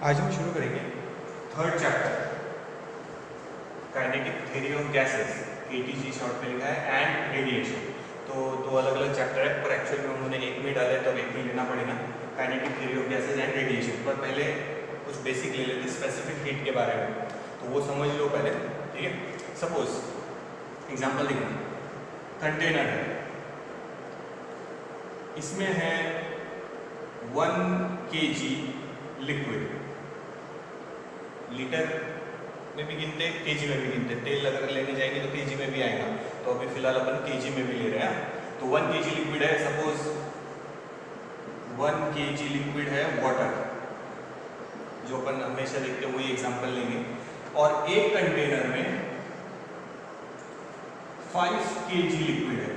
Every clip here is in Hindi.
आज हम शुरू करेंगे third chapter kinetic theory of gases, KTG short में लिखा है, एंड रेडिएशन। तो दो अलग अलग चैप्टर है, पर एक्चुअल में उन्होंने एक में डाला है, तब एक में लेना पड़ेगा, kinetic theory of gases and radiation. पर पहले कुछ बेसिक ले लेते स्पेसिफिक हीट के बारे में, तो वो समझ लो पहले, ठीक है। सपोज एग्जाम्पल देखना, कंटेनर है, इसमें है 1 kg लिक्विड, लीटर में भी गिनते, केजी में भी गिनते, तेल अगर लेने जाएंगे तो केजी में भी आएगा, तो अभी फिलहाल अपन केजी में भी ले रहे हैं। तो 1 kg लिक्विड है, सपोज 1 kg लिक्विड है वाटर, जो अपन हमेशा देखते हैं वही एग्जांपल लेंगे, और एक कंटेनर में 5 kg लिक्विड है,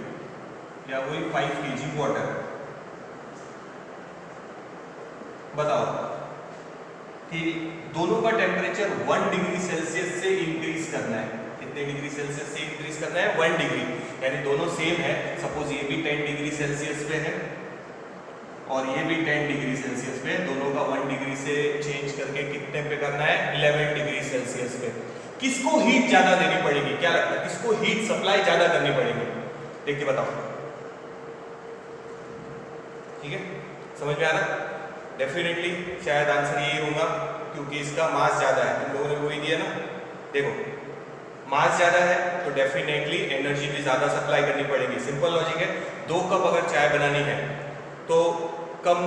या वही 5 kg वाटर। बताओ कि दोनों का टेम्परेचर 1 डिग्री सेल्सियस से इंक्रीज करना है। कितने डिग्री सेल्सियस से इंक्रीज करना है? 1 डिग्री, यानी दोनों सेम है। सपोज ये भी 10 डिग्री सेल्सियस पे है और ये भी 10 डिग्री सेल्सियस पे है, दोनों का 1 डिग्री से चेंज करके कितने पे करना है? 11 डिग्री सेल्सियस पे। किसको हीट ज्यादा देनी पड़ेगी? क्या लगता है किसको हीट सप्लाई ज्यादा करनी पड़ेगी? देख के बताओ, ठीक है, समझ में आ रहा? डेफिनेटली शायद आंसर यही होगा, क्योंकि इसका मास ज्यादा है। तुम लोगों ने वही दिया ना, देखो मास ज्यादा है तो डेफिनेटली एनर्जी भी ज्यादा सप्लाई करनी पड़ेगी। सिंपल लॉजिक है, 2 कप अगर चाय बनानी है तो कम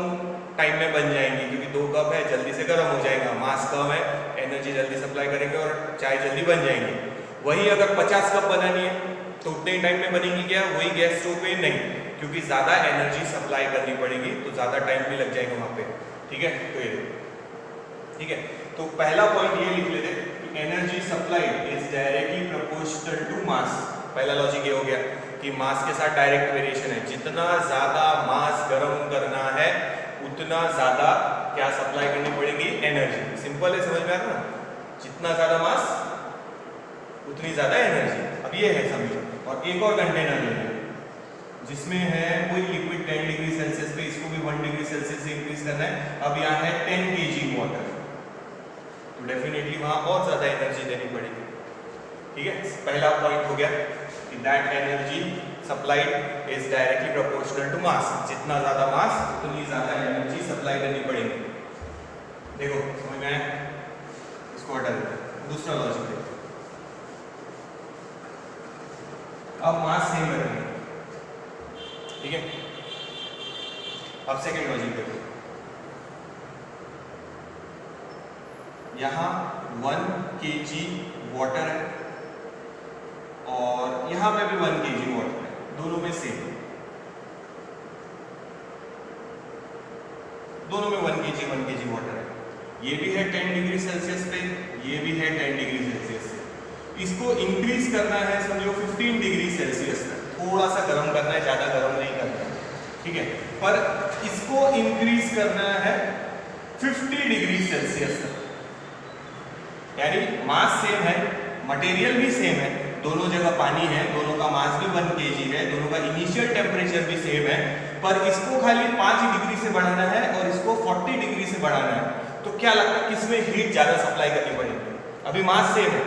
टाइम में बन जाएंगी, क्योंकि 2 कप है, जल्दी से गर्म हो जाएगा, मास कम है, एनर्जी जल्दी सप्लाई करेंगे और चाय जल्दी बन जाएंगी। वही अगर 50 कप बनानी है तो उतने ही टाइम में बनेगी क्या? वही गैस स्टोव पे? नहीं, क्योंकि ज्यादा एनर्जी सप्लाई करनी पड़ेगी, तो ज्यादा टाइम भी लग जाएगा वहां पे, ठीक है। तो ये ठीक है, तो पहला पॉइंट ये लिख लेते कि energy supply is directly proportional to mass. पहला लॉजिक ये हो गया कि मास के साथ डायरेक्ट वेरिएशन है, जितना ज्यादा मास गर्म करना है उतना ज्यादा क्या सप्लाई करनी पड़ेगी? एनर्जी। सिंपल है, समझ में आ रहा ना? जितना ज्यादा मास उतनी ज्यादा एनर्जी। अब ये है समझो। और एक और कंटेनर ले जिसमें है कोई लिक्विड 10 डिग्री सेल्सियस पे, इसको भी 1 डिग्री सेल्सियस से इंक्रीज करना है। अब यहाँ है 10 kg वाटर, तो डेफिनेटली वहां और ज्यादा एनर्जी देनी पड़ेगी, ठीक है। पहला पॉइंट हो गया कि that energy supplied is directly proportional to mass. जितना ज्यादा मास उतनी ज्यादा एनर्जी सप्लाई करनी पड़ेगी। देखो समझ में आया? इसको हटा देते हैं। दूसरा लॉजिक देखो, अब मास सेम रखेंगे, ठीक है। अब सेकेंड लॉजिक देखो, यहां 1 kg वाटर है और यहां पे भी 1 kg वाटर है, दोनों में सेम, दोनों में 1 kg वाटर है। ये भी है 10 डिग्री सेल्सियस पे, ये भी है 10 डिग्री सेल्सियस से। इसको इंक्रीज करना है समझो 15 डिग्री सेल्सियस तक, थोड़ा सा गर्म करना है, ज्यादा गर्म नहीं करना है, ठीक है। पर इसको इंक्रीज करना है 50 डिग्री सेल्सियस तक, यानी मास सेम है, मटेरियल भी सेम है, दोनों जगह पानी है, दोनों का मास भी 1 kg है, दोनों का इनिशियल टेम्परेचर भी सेम है, पर इसको खाली 5 डिग्री से बढ़ाना है और इसको 40 डिग्री से बढ़ाना है। तो क्या लगता है किसमें हीट ज्यादा सप्लाई करनी पड़ेगी? अभी मास सेम है,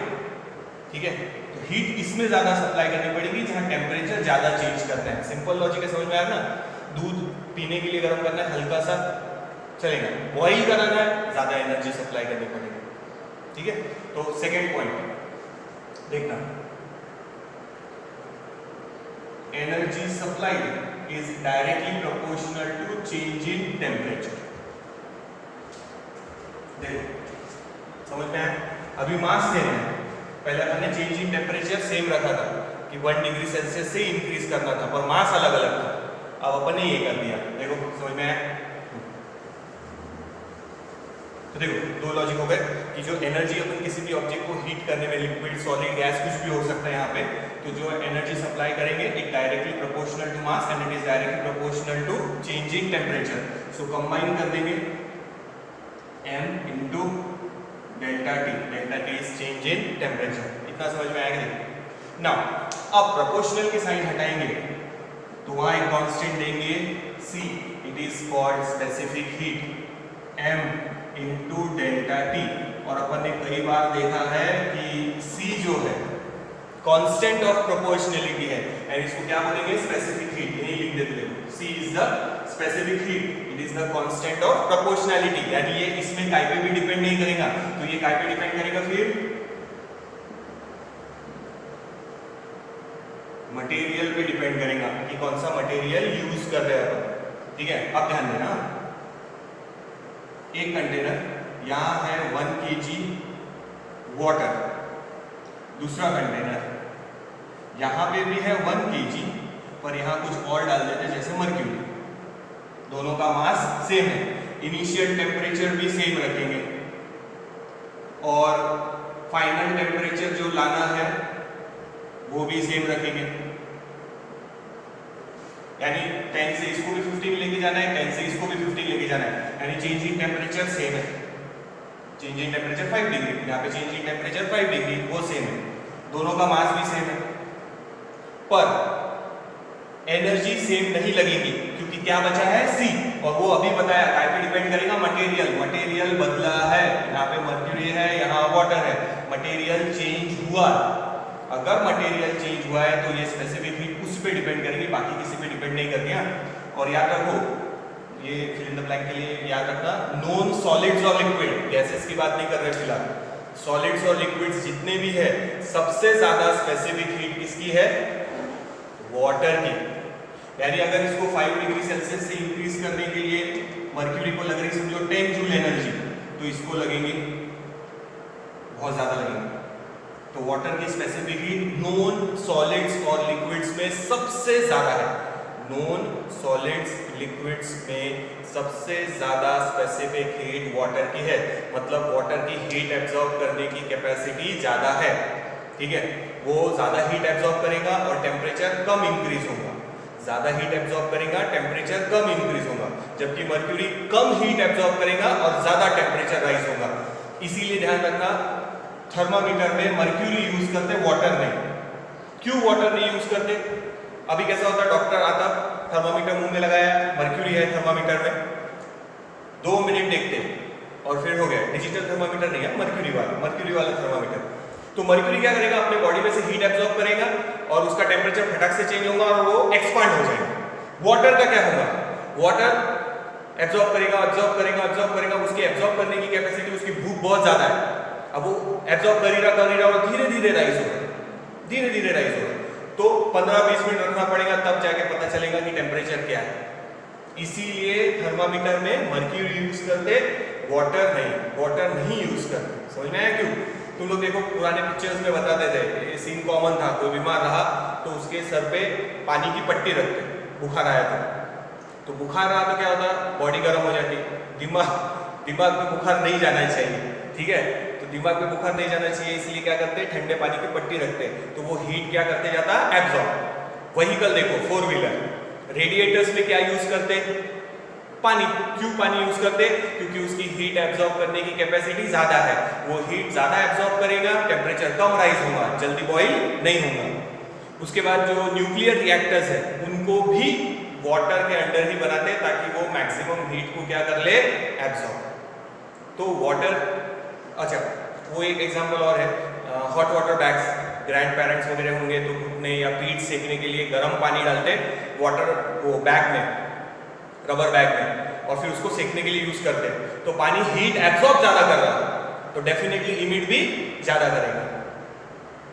ठीक है, तो हीट इसमें ज्यादा सप्लाई करनी पड़ेगी जहां टेम्परेचर ज्यादा चेंज करना है। सिंपल लॉजिक है, समझ में आया ना? दूध पीने के लिए गर्म करना है, हल्का सा चलेगा, बॉईल कराना है, ज्यादा एनर्जी सप्लाई करनी पड़ेगी, ठीक है। तो सेकेंड पॉइंट देखना, energy supplied is directly proportional to change in temperature. देखो समझ में आया? अभी मास सेम है, पहले हमने चेंज इन टेम्परेचर सेम रखा था कि 1 डिग्री सेल्सियस से इंक्रीज करना था, पर मास अलग अलग था। अब अपन ने ये कर दिया, देखो समझ में आया? तो देखो दो लॉजिक हो गए कि जो एनर्जी अपन किसी भी ऑब्जेक्ट को हीट करने में, लिक्विड, सॉलिड, गैस कुछ भी हो सकता है यहाँ पे, तो जो एनर्जी सप्लाई करेंगे एक directly proportional to mass and it is directly proportional to changing temperature. So combine कर देंगे m into delta T, delta T is change in temperature. इतना समझ में आएगा? नाउ अब प्रोपोर्शनल की साइन हटाएंगे तो वहां एक कांस्टेंट देंगे c, it is called specific heat m into delta T, और अपन ने कई बार देखा है कि C जो है कांस्टेंट ऑफ प्रोपोर्शनलिटी है, एंड इसको क्या बोलेंगे? Specific heat. यही लिख देते हैं, C is the specific heat, it is the constant of proportionality, यानी ये इसमें काय पे भी डिपेंड नहीं करेगा। तो ये काय पे डिपेंड करेगा? फिर मटेरियल पे डिपेंड करेगा कि कौन सा मटेरियल यूज कर रहे हैं अपन। ठीक है, अब ध्यान देना, एक कंटेनर, यहां है 1 kg वाटर, दूसरा कंटेनर यहां पे भी है 1 kg, पर यहां कुछ और डाल देते हैं जैसे मर्क्यूरी। दोनों का मास सेम है, इनिशियल टेम्परेचर भी सेम रखेंगे, और फाइनल टेम्परेचर जो लाना है वो भी सेम रखेंगे। यानी 10 से इसको भी 15 लेके जाना है, 10 से इसको भी 15 लेके जाना है, यानी चेंज इन टेम्परेचर सेम है। चेंज इन टेम्परेचर 5 डिग्री, यहाँ पे चेंज इन टेम्परेचर 5 डिग्री, वो सेम है, दोनों का मास भी सेम है, पर एनर्जी सेम नहीं लगेगी, क्योंकि क्या बचा है? C, और वो अभी बताया काय पे डिपेंड करेगा? मटेरियल। मटेरियल बदला है, यहाँ पे मर्क्यूरी है, यहाँ वाटर है, मटेरियल चेंज हुआ। अगर मटेरियल चेंज हुआ है तो ये स्पेसिफिक हीट उस पे डिपेंड करेगी, बाकी किसी पे डिपेंड नहीं करती है। और याद रखो, ये फिल इन द ब्लैंक के लिए याद रखना, नॉन सॉलिड्स और लिक्विड, गैसेस की बात नहीं कर रहे फिलहाल, सॉलिड्स और लिक्विड्स जितने भी है, सबसे ज्यादा स्पेसिफिक हीट किसकी है? वाटर की। यानी अगर इसको 5 डिग्री सेल्सियस से इंक्रीज करने के लिए मर्क्यूरी को लग रही समझो 10 जूल एनर्जी, तो इसको लगेंगे बहुत ज्यादा लगेंगे। तो वाटर की स्पेसिफिक हीट नॉन सॉलिड्स और लिक्विड्स में सबसे ज्यादा है। नॉन सॉलिड्स लिक्विड्स में सबसे ज्यादा स्पेसिफिक हीट वाटर की है, मतलब वाटर की हीट एब्जॉर्ब करने की कैपेसिटी ज्यादा है। ठीक है, वो ज्यादा हीट एब्जॉर्ब करेगा और टेम्परेचर कम इंक्रीज होगा, ज्यादा हीट एब्जॉर्ब करेगा, टेम्परेचर कम इंक्रीज होगा, जबकि मर्क्यूरी कम हीट एब्जॉर्ब करेगा और ज्यादा टेम्परेचर राइज होगा। इसीलिए ध्यान रखना, थर्मामीटर में मर्क्यूरी यूज करते, वाटर नहीं। क्यों वाटर नहीं यूज करते? अभी कैसा होता है, डॉक्टर आता, थर्मामीटर मुंह में लगाया, मर्क्यूरी है थर्मामीटर में, 2 मिनट देखते और फिर हो गया। डिजिटल थर्मामीटर नहीं है, मर्क्यूरी वाला थर्मामीटर। तो मर्क्यूरी क्या करेगा? अपने बॉडी में से हीट एब्जॉर्ब करेगा और उसका टेम्परेचर फटाक से चेंज होगा और वो एक्सपांड हो जाएगा। वाटर का क्या होगा? वाटर एब्जॉर्ब करेगा, उसकी एब्जॉर्ब करने की कैपेसिटी, उसकी भूख बहुत ज्यादा है, अब वो एब्जॉर्ब कर ही रहा और धीरे धीरे राइज होगा, तो 15-20 मिनट रखना पड़ेगा, तब जाके पता चलेगा कि टेम्परेचर क्या है। इसीलिए थर्मामीटर में मर्क्यूरी यूज करते, वाटर नहीं यूज करते। समझ में आया क्यों? तुम लोग देखो पुराने पिक्चर्स में बताते थे, ये सीन कॉमन था, कोई बीमार रहा तो उसके सर पे पानी की पट्टी रखते, बुखार आया तो बुखार रहा तो क्या होता? बॉडी गर्म हो जाती, दिमाग पे बुखार नहीं जाना चाहिए। ठीक है, तो दिमाग पे बुखार नहीं जाना चाहिए, इसलिए क्या करते? ठंडे पानी की पट्टी रखते, तो वो हीट क्या करते जाता? एब्जॉर्ब। व्हीकल देखो, 4 व्हीलर, रेडिएटर्स में क्या यूज करते? पानी। क्यों पानी यूज करते? क्योंकि उसकी हीट एब्जॉर्ब करने की कैपेसिटी ज्यादा है, वो हीट ज्यादा एब्जॉर्ब करेगा, टेम्परेचर कम राइज होगा, जल्दी बॉईल नहीं होगा। उसके बाद जो न्यूक्लियर रिएक्टर्स है उनको भी वाटर के अंडर ही बनाते हैं ताकि वो मैक्सिमम हीट को क्या कर ले? एब्जॉर्ब। तो वाटर, अच्छा वो एक एग्जांपल और है, hot water bags, grand parents वगैरह होंगे तो घुटने या पीठ सेकने के लिए गर्म पानी डालते वाटर वो बैग में, रबर बैग में, और फिर उसको सेकने के लिए यूज करते हैं। तो पानी हीट एब्जॉर्ब ज्यादा कर रहा है तो डेफिनेटली इमिट भी ज्यादा करेगा।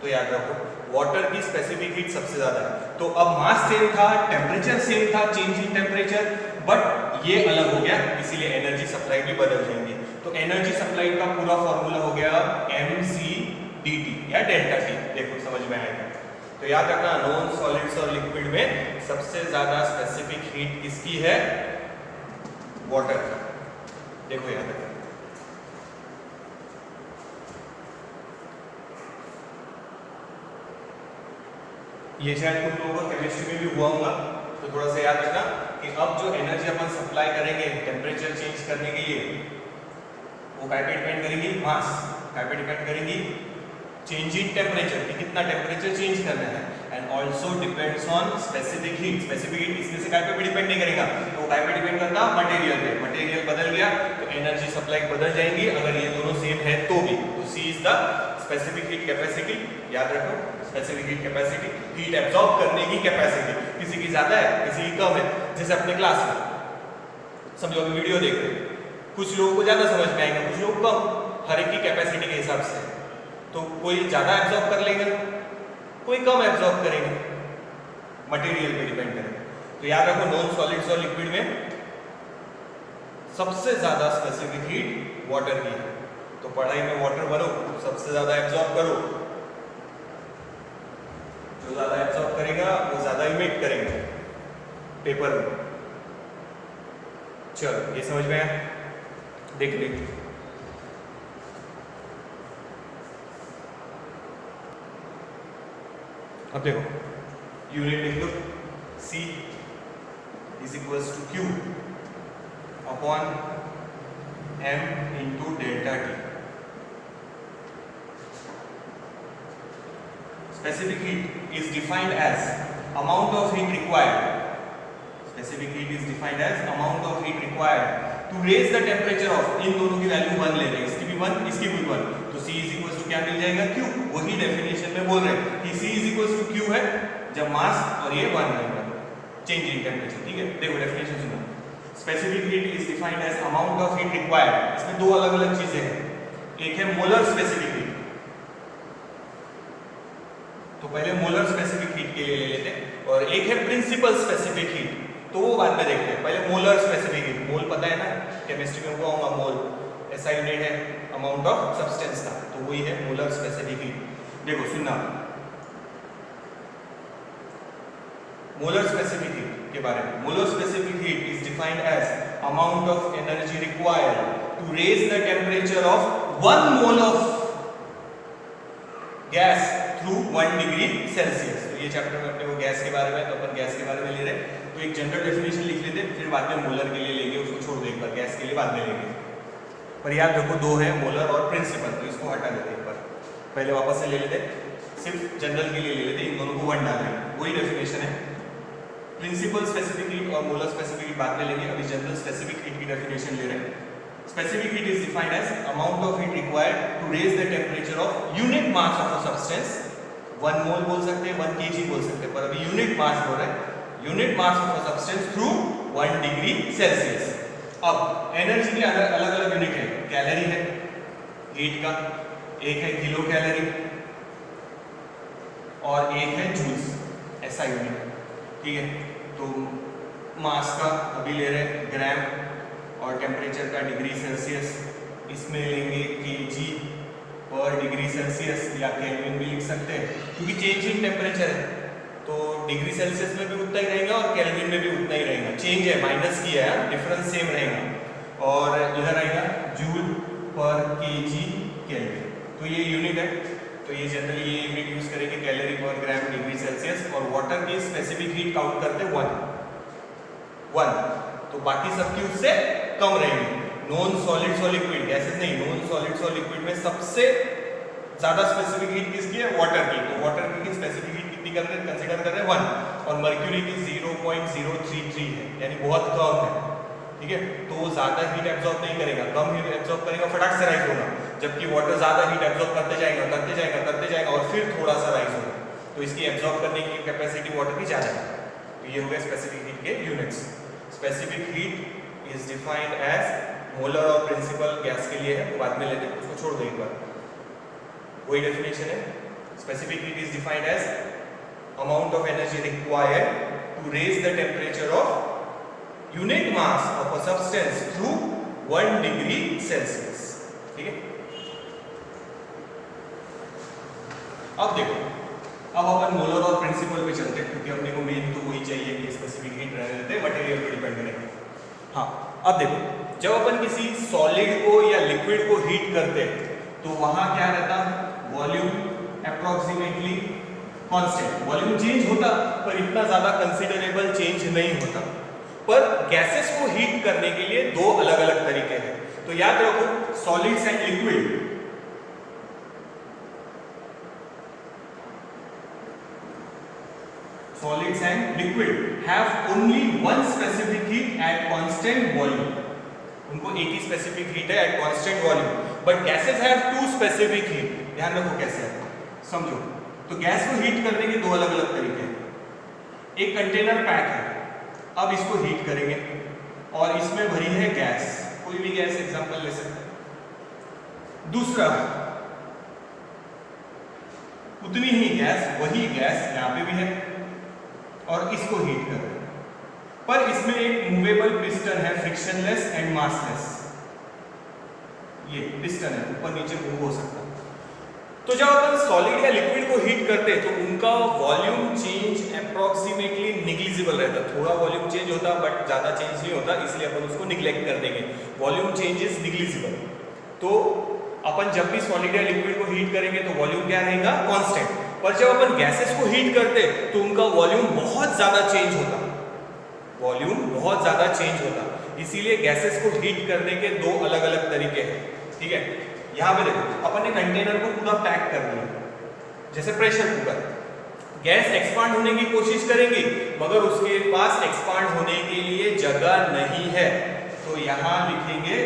तो याद रखो वाटर की स्पेसिफिक हीट सबसे ज्यादा है। तो अब मास सेम था, टेम्परेचर सेम था, चेंज इन टेम्परेचर, बट ये अलग हो गया, इसीलिए एनर्जी सप्लाई भी बदल जाएंगी। तो एनर्जी सप्लाई का पूरा फॉर्मूला हो गया mc/dt या डेल्टा T। देखो समझ में आएगा। तो याद रखना नॉन सॉलिड्स और लिक्विड में सबसे ज्यादा स्पेसिफिक हीट किसकी है? वाटर। देखो याद रखना, ये शायद कुछ लोगों को केमिस्ट्री में भी हुआ होगा, तो थोड़ा सा याद रखना कि अब जो एनर्जी अपन सप्लाई करेंगे टेम्परेचर चेंज करने के लिए, वो काय पे डिपेंड करेगी? मास। काय पे डिपेंड करेगी? चेंज इन टेम्परेचर, कि कितना टेम्परेचर चेंज करना है, and also depends on specific heat. Specific heat इसमें से काय पे भी डिपेंड नहीं करेगा, तो काय पे डिपेंड करता? मटेरियल पे। मटेरियल बदल गया तो एनर्जी सप्लाई बदल जाएंगी। अगर ये दोनों same the specific heat capacity, याद रखो specific heat capacity, heat absorb करने की कैपेसिटी, किसी की ज्यादा है किसी की कम है। जैसे अपने क्लास में समझो अभी वीडियो देख रहे हैं, कुछ लोगों को ज्यादा समझ में आएगा, कुछ लोग कम, हर एक की कैपेसिटी के हिसाब से। तो कोई ज्यादा एब्जॉर्ब कर लेगा, कोई कम एब्जॉर्ब करेगा, मटेरियल पे डिपेंड करेगा। तो याद रखो नॉन सॉलिड्स और लिक्विड में सबसे ज्यादा स्पेसिफिक हीट वाटर की है। तो पढ़ाई में वाटर भरो, सबसे ज्यादा एब्जॉर्ब करो, जो ज्यादा एब्जॉर्ब करेगा वो ज्यादा इमिट करेगा पेपर में। चलो ये समझ में आया, देख ले। अब देखो यूनिट लिख लो, C is equals to Q upon M into delta T। Specific heat is defined as amount of heat required. Specific heat is defined as amount of heat required to raise the temperature of, इन दोनों की वैल्यू 1 ले रहे हैं, इसकी भी 1 इसकी भी 1, तो C is equals to क्या मिल जाएगा Q। वही डेफिनेशन में बोल रहे हैं कि C is equals to Q है जब मास और ये 1 रहेगा चेंज इन टेम्परेचर। ठीक है, देखो डेफिनेशन सुनो। Specific heat is defined as amount of heat required. इसमें दो अलग अलग चीजें हैं, एक है मोलर स्पेसिफिक हीट, तो पहले मोलर स्पेसिफिक हीट के लिए ले लेते हैं, और एक है प्रिंसिपल स्पेसिफिक हीट, तो वो बाद में देखते हैं। पहले मोलर स्पेसिफिक हीट, मोल पता है ना, केमिस्ट्री में वो होगा मोल, ऐसा यूनिट है अमाउंट ऑफ सब्सटेंस का, तो वही है मोलर स्पेसिफिक हीट। देखो सुनना, मोलर स्पेसिफिक हीट के बारे में। Molar specific heat is defined as amount of energy required to raise the temperature of 1 mole of gas through 1 degree Celsius. तो ये चैप्टर में अपने को गैस के बारे में, तो अपन गैस के बारे में ले रहे हैं, तो एक जनरल डेफिनेशन लिख लेते हैं, फिर बाद में मोलर के लिए लेंगे, उसको छोड़ दो एक बार, गैस के लिए बाद में लेंगे। पर याद रखो दो है, मोलर और प्रिंसिपल, तो इसको हटा देते हैं एक बार, पहले वापस से ले लेते, सिर्फ जनरल के लिए ले लेते, इन दोनों को 1 डाल देंगे, वही डेफिनेशन है। प्रिंसिपल स्पेसिफिक हीट और मोलर स्पेसिफिक हीट बाद में लेंगे, अभी जनरल स्पेसिफिक हीट की डेफिनेशन ले रहे हैं। Specific heat is defined as amount of heat required to raise the temperature of unit mass of a substance। 1 मोल बोल सकते हैं, 1 kg बोल सकते हैं, पर अभी यूनिट मास बोल रहे हैं, unit mass of a substance through 1 degree Celsius. अब एनर्जी के अलग अलग यूनिट है, कैलोरी है हीट का, एक है किलो कैलोरी और एक है जूल्स, ऐसा यूनिट। ठीक है, तो मास का अभी ले रहे हैं ग्राम और टेम्परेचर का डिग्री सेल्सियस, इसमें लेंगे केजी पर डिग्री सेल्सियस या केल्विन भी लिख सकते हैं, क्योंकि चेंज इन टेम्परेचर है तो डिग्री सेल्सियस में भी उतना ही रहेगा और केल्विन में भी उतना ही रहेगा। चेंज है, माइनस किया है, डिफरेंस सेम रहेगा। और इधर आएगा जूल पर केजी केल्विन, तो ये यूनिट है, तो ये जनरली ये यूनिट यूज करेंगे, कैलोरी पर ग्राम डिग्री सेल्सियस। और वाटर की स्पेसिफिक हीट काउंट करते 1, तो बाकी सबकी उससे कम रहेंगे। नॉन सॉलिड्स और लिक्विड, गैसेस नहीं, नॉन सॉलिड्स और लिक्विड में सबसे ज्यादा स्पेसिफिक हीट किसकी है, वाटर की। तो वाटर की स्पेसिफिक हीट कितनी कर रहे हैं, कंसीडर कर रहे हैं 1, और मर्क्यूरी की 0.033 है, यानी बहुत कम है। ठीक है, तो वो ज्यादा हीट एब्जॉर्ब नहीं करेगा, कम हीट एब्जॉर्ब करेगा, फटाक से राइज होगा, जबकि वाटर ज्यादा हीट एब्जॉर्ब करते जाएगा और फिर थोड़ा सा राइज होगा, तो इसकी एब्जॉर्ब करने की कैपेसिटी वाटर की ज्यादा है। तो ये हो गया स्पेसिफिक हीट के units. Specific heat is defined as, molar और प्रिंसिपल गैस के लिए है, तो बाद में लेते हैं, उसको छोड़ दो एक बार, वही डेफिनेशन है। Specific heat is defined as amount of energy required to raise the temperature of unit mass of a substance through 1 degree Celsius. ठीक है, अब देखो, अब अपन मोलर और प्रिंसिपल पे चलते हैं, क्योंकि अपने को मेन तो वही चाहिए कि स्पेसिफिक हीट रहने देते हैं, मटेरियल पे डिपेंड करेंगे। हाँ, अब देखो, जब अपन किसी सॉलिड को या लिक्विड को हीट करते हैं तो वहां क्या रहता, volume approximately constant, volume change होता पर इतना ज्यादा कंसीडरेबल चेंज नहीं होता। पर गैसेस को हीट करने के लिए दो अलग अलग तरीके हैं, तो याद रखो, solids and liquid, solids and liquid have only one specific heat at constant volume। उनको एक ही स्पेसिफिक हीट है at constant volume. But gases have two specific heat. ध्यान रखो कैसे है, समझो। तो गैस को हीट करने के दो अलग अलग तरीके हैं। एक कंटेनर पैक है, अब इसको हीट करेंगे और इसमें भरी है गैस, कोई भी गैस एग्जांपल ले सकते हैं। दूसरा, उतनी ही गैस, वही गैस यहां पे भी है और इसको हीट कर रहे हैं, पर इसमें एक मूवेबल पिस्टन है, फ्रिक्शनलेस एंड मासलेस। ये पिस्टन है, ऊपर नीचे मूव हो सकता है। तो जब अपन सॉलिड या लिक्विड को हीट करते हैं तो उनका वॉल्यूम चेंज अप्रोक्सीमेटली निग्लिजिबल रहता है। थोड़ा वॉल्यूम चेंज होता है बट ज्यादा चेंज नहीं होता, इसलिए अपन उसको निग्लेक्ट कर देंगे। Volume change is negligible. तो अपन जब भी सॉलिड या लिक्विड को हीट करेंगे तो वॉल्यूम क्या रहेगा, कांस्टेंट। पर जब अपन गैसेस को हीट करते तो उनका वॉल्यूम बहुत ज्यादा चेंज होता, वॉल्यूम बहुत ज्यादा चेंज होता। इसीलिए गैसेस को हीट करने के दो अलग अलग तरीके हैं, ठीक है। यहां पे देखो, अपन ने कंटेनर को पूरा पैक कर दिया, जैसे प्रेशर कुकर। गैस एक्सपांड होने की कोशिश करेगी मगर उसके पास एक्सपांड होने के लिए जगह नहीं है, तो यहां लिखेंगे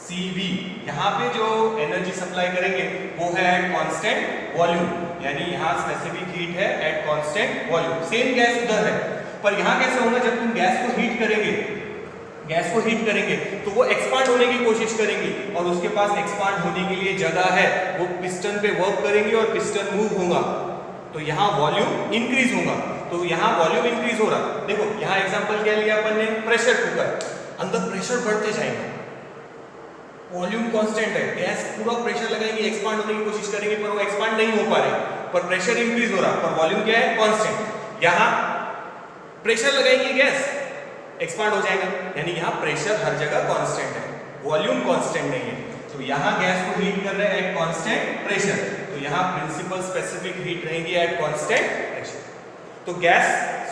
CV। यहां पे जो एनर्जी सप्लाई करेंगे वो है एट कांस्टेंट वॉल्यूम, यानी यहां स्पेसिफिक हीट है at constant volume. Same gas उधर है, पर यहां कैसे होगा, जब तुम गैस को हीट करेंगे, गैस को हीट करेंगे तो वो एक्सपांड होने की कोशिश करेंगी और उसके पास एक्सपांड होने के लिए जगह है, वो पिस्टन पे वर्क करेंगी और पिस्टन मूव होगा, तो यहाँ वॉल्यूम इंक्रीज होगा। तो यहाँ वॉल्यूम इंक्रीज हो रहा। देखो यहाँ एग्जांपल क्या लिया अपन ने, प्रेशर कुकर। अंदर प्रेशर बढ़ते जाएंगे, वॉल्यूम कांस्टेंट है, गैस पूरा प्रेशर लगाएगी, एक्सपांड होने की कोशिश करेंगे पर वो एक्सपांड नहीं हो पा रहे, पर प्रेशर इंक्रीज हो रहा, पर वॉल्यूम क्या है, कांस्टेंट। यहाँ प्रेशर लगाएगी गैस, एक्सपांड हो जाएगा, यानी यहाँ प्रेशर हर जगह कांस्टेंट है, वॉल्यूम कांस्टेंट नहीं है। तो यहाँ गैस को हीट कर रहे हैं एट कांस्टेंट प्रेशर, तो यहाँ प्रिंसिपल स्पेसिफिक हीट रहेगी एट कांस्टेंट प्रेशर। तो गैस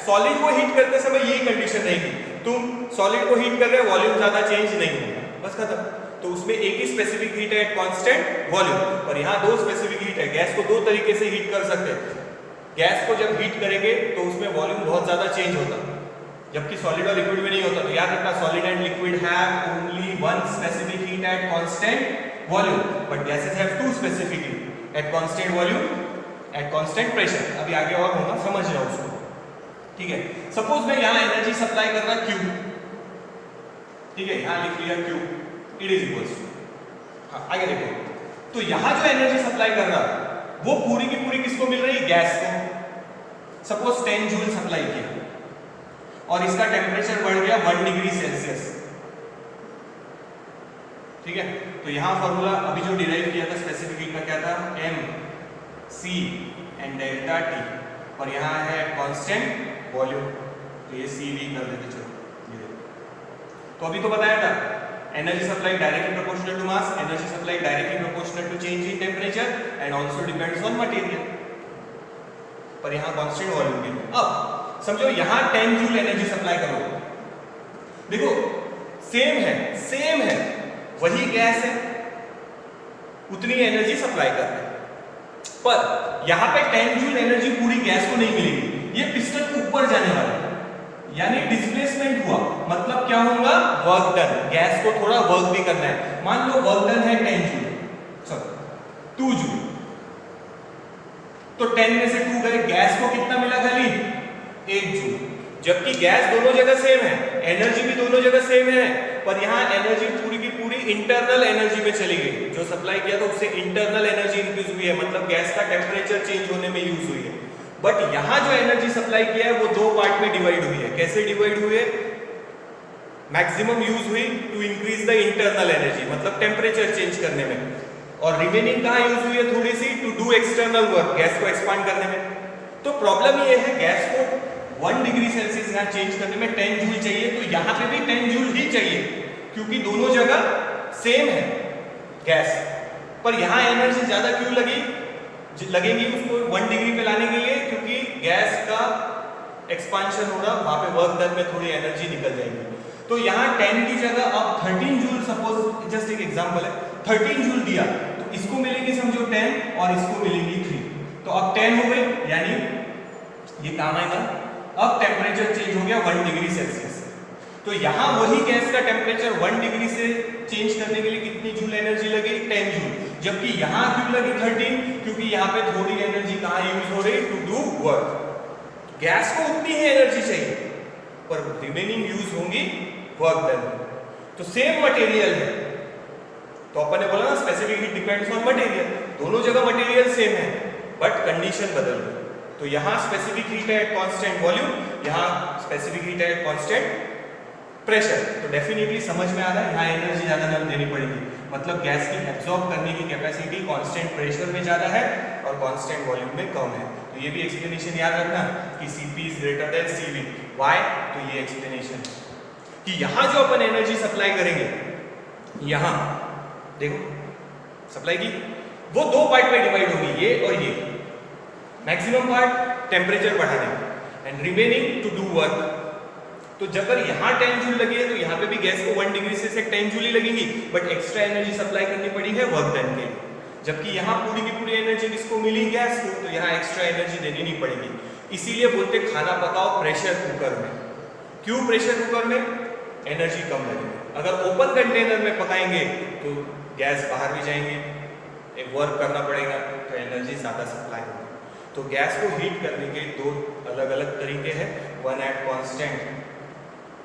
सॉलिड को हीट करते समय यही कंडीशन रहेगी, तुम सॉलिड को हीट कर रहे हो, वॉल्यूम ज्यादा चेंज नहीं होगा, बस खत्म। तो उसमें एक ही स्पेसिफिक हीट है एट कांस्टेंट वॉल्यूम, और यहाँ दो स्पेसिफिक हीट है। गैस को दो तरीके से हीट कर सकते हैं। गैस को जब हीट करेंगे तो उसमें वॉल्यूम बहुत ज्यादा चेंज होता, जबकि सॉलिड और लिक्विड में नहीं होता। तो याद रखना, solid and liquid have only one specific heat at constant volume, but gases have two specific heat at constant volume, at constant pressure. अभी आगे और होगा, समझ जाओ उसको, ठीक है। सपोज मैं यहाँ एनर्जी सप्लाई कर रहा Q, ठीक है, यहाँ लिख लिया Q, it is equals to, हाँ आगे देखो। तो यहाँ जो एनर्जी सप्लाई कर रहा वो पूरी की पूरी किसको मिल रही है, गैस को। सपोज 10 जूल सप्लाई किया और इसका टेम्परेचर बढ़ गया 1 डिग्री सेल्सियस, ठीक है। तो यहां फॉर्मूला अभी जो डिराइव किया था स्पेसिफिक हीट का क्या था, mc एंड डेल्टा T, और यहां है कांस्टेंट वॉल्यूम, तो ये CV कर देते चलो। तो अभी तो बताया था, energy supply directly proportional to mass, energy supply directly proportional to change in temperature and also depends on material, पर यहां कांस्टेंट वॉल्यूम के। अब समझो यहां 10 जूल एनर्जी सप्लाई करो, देखो सेम है, वही गैस है, उतनी एनर्जी सप्लाई कर रहे हैं, पर यहां पे 10 जूल एनर्जी पूरी गैस को नहीं मिलेगी, ये पिस्टन ऊपर जाने वाला है, यानी डिस्प्लेसमेंट हुआ, मतलब क्या होगा, वर्क डन। गैस को थोड़ा वर्क भी करना है। मान लो वर्क डन है 10 जूल, सॉरी 2 जूल, तो 10 में से 2 गए, गैस को कितना मिला, खाली 8 जूल। जबकि गैस दोनों जगह सेम है, एनर्जी भी दोनों जगह सेम है, पर यहाँ एनर्जी पूरी की पूरी इंटरनल एनर्जी में चली गई। जो सप्लाई किया था उससे इंटरनल एनर्जी इंक्रीज हुई है, मतलब गैस का टेम्परेचर चेंज होने में यूज हुई है। बट यहाँ जो एनर्जी सप्लाई किया है वो दो पार्ट में डिवाइड हुई है। कैसे डिवाइड हुई है, मैक्सिमम यूज हुई to increase the internal energy, मतलब टेम्परेचर चेंज करने में, और रिमेनिंग कहाँ यूज हुई है, थोड़ी सी to do external work, gas को एक्सपांड करने में। तो प्रॉब्लम ये है, गैस को 1 डिग्री सेल्सियस यहाँ चेंज करने में 10 जूल चाहिए, तो यहाँ पे भी 10 जूल ही चाहिए, क्योंकि दोनों जगह सेम है गैस। पर यहाँ एनर्जी ज्यादा क्यों लगेगी उसको 1 डिग्री पे लाने के लिए, क्योंकि गैस का एक्सपांशन हो रहा, वहां पे वर्क डन में थोड़ी एनर्जी निकल जाएगी। तो यहाँ 10 की जगह अब 13 जूल, सपोज जस्ट एक एग्जांपल है, 13 जूल दिया, तो इसको मिलेगी समझो 10 और इसको मिलेगी 3, तो अब 10 हो गई, यानी ये काम आएगा। अब टेम्परेचर चेंज हो गया 1 डिग्री सेल्सियस। तो यहाँ वही गैस का टेम्परेचर 1 डिग्री से चेंज करने के लिए कितनी जूल एनर्जी लगी, 10 जूल। जबकि यहाँ क्यों लगी 13, क्योंकि यहाँ पे थोड़ी एनर्जी कहाँ यूज हो रही, टू डू वर्क। गैस को उतनी ही एनर्जी चाहिए पर रिमेनिंग यूज होंगी वर्क डन। तो सेम मटेरियल है, तो अपन ने बोला ना specific heat depends on material, दोनों जगह मटेरियल सेम है बट कंडीशन बदल गई। तो यहाँ स्पेसिफिक हीट है एट कांस्टेंट वॉल्यूम, यहाँ स्पेसिफिक हीट है एट कांस्टेंट प्रेशर। तो डेफिनेटली समझ में आ रहा है, यहाँ एनर्जी ज्यादा न देनी पड़ेगी, मतलब गैस की एब्जॉर्ब करने की कैपेसिटी कांस्टेंट प्रेशर में ज्यादा है और कांस्टेंट वॉल्यूम में कम है। तो ये भी एक्सप्लेनेशन याद रखना कि Cp is greater than Cv। Why? तो ये एक्सप्लेनेशन कि यहाँ जो अपन एनर्जी सप्लाई करेंगे, यहाँ देखो सप्लाई की वो दो पार्ट में डिवाइड होगी, ये और ये। मैक्सिमम पार्ट टेम्परेचर बढ़ाने and remaining to do work. तो जब अगर यहाँ 10 जूल लगी है तो यहाँ पे भी गैस को 1 डिग्री से 10 जूल ही लगेंगी, बट एक्स्ट्रा एनर्जी सप्लाई करनी पड़ी है वर्क डन के लिए। जबकि यहाँ पूरी की पूरी एनर्जी किसको मिली, गैस को, तो यहाँ एक्स्ट्रा एनर्जी देनी नहीं पड़ेगी। इसीलिए बोलते खाना पकाओ प्रेशर कुकर में। क्यों प्रेशर कुकर में? एनर्जी कम लगेगी। अगर ओपन कंटेनर में पकाएंगे तो गैस बाहर भी जाएंगे, एक वर्क करना पड़ेगा, तो एनर्जी ज्यादा सप्लाई होगी। तो गैस को हीट करने के दो अलग अलग तरीके हैं, one eight constant